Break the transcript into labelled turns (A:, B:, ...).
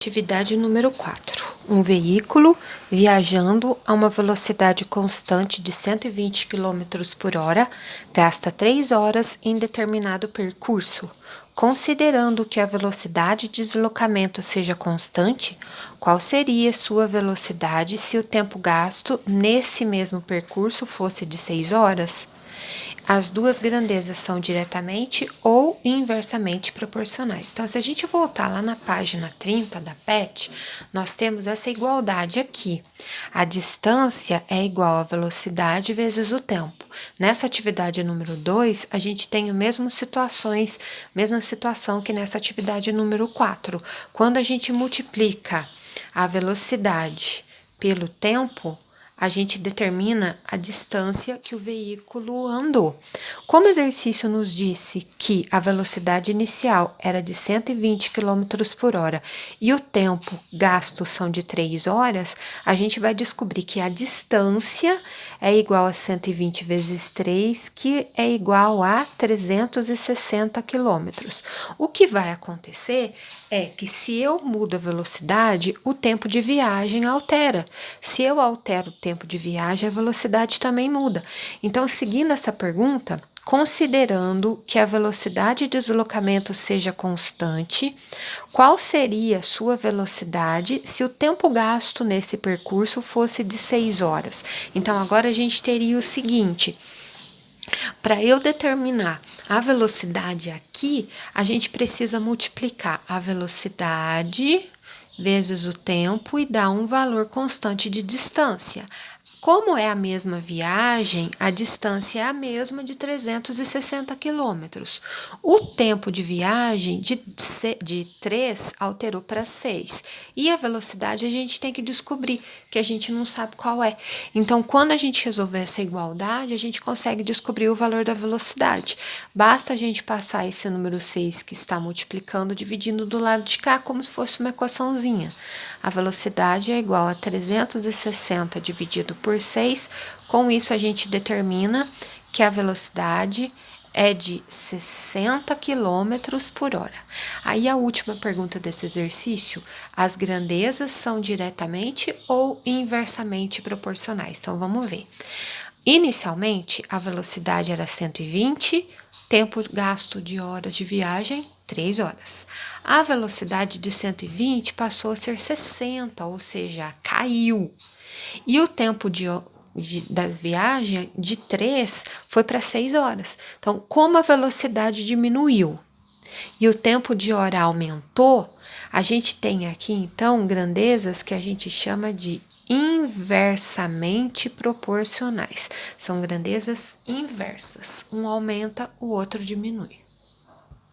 A: Atividade número 4. Um veículo viajando a uma velocidade constante de 120 km por hora gasta 3 horas em determinado percurso. Considerando que a velocidade de deslocamento seja constante, qual seria sua velocidade se o tempo gasto nesse mesmo percurso fosse de 6 horas? As duas grandezas são diretamente ou inversamente proporcionais. Então, se a gente voltar lá na página 30 da PET, nós temos essa igualdade aqui. A distância é igual à velocidade vezes o tempo. Nessa atividade número 2, a gente tem a mesma situação que nessa atividade número 4. Quando a gente multiplica a velocidade pelo tempo, a gente determina a distância que o veículo andou. Como o exercício nos disse que a velocidade inicial era de 120 km por hora e o tempo gasto são de 3 horas, a gente vai descobrir que a distância é igual a 120 vezes 3, que é igual a 360 km. O que vai acontecer é que se eu mudo a velocidade, o tempo de viagem altera. Se eu altero o tempo de viagem, a velocidade também muda. Então, seguindo essa pergunta, considerando que a velocidade de deslocamento seja constante, qual seria a sua velocidade se o tempo gasto nesse percurso fosse de 6 horas? Então, agora a gente teria o seguinte: para eu determinar a velocidade aqui, a gente precisa multiplicar a velocidade vezes o tempo e dar um valor constante de distância. Como é a mesma viagem, a distância é a mesma de 360 quilômetros. O tempo de viagem de 3 alterou para 6. E a velocidade a gente tem que descobrir, que a gente não sabe qual é. Então, quando a gente resolver essa igualdade, a gente consegue descobrir o valor da velocidade. Basta a gente passar esse número 6 que está multiplicando, dividindo do lado de cá, como se fosse uma equaçãozinha. A velocidade é igual a 360 dividido por 6. Com isso, a gente determina que a velocidade é de 60 km por hora. Aí a última pergunta desse exercício: as grandezas são diretamente ou inversamente proporcionais? Então, vamos ver. Inicialmente, a velocidade era 120, tempo gasto de horas de viagem, 3 horas. A velocidade de 120 passou a ser 60, ou seja, caiu. E o tempo das viagens de 3 foi para 6 horas. Então, como a velocidade diminuiu e o tempo de hora aumentou, a gente tem aqui, então, grandezas que a gente chama de inversamente proporcionais. São grandezas inversas. Um aumenta, o outro diminui.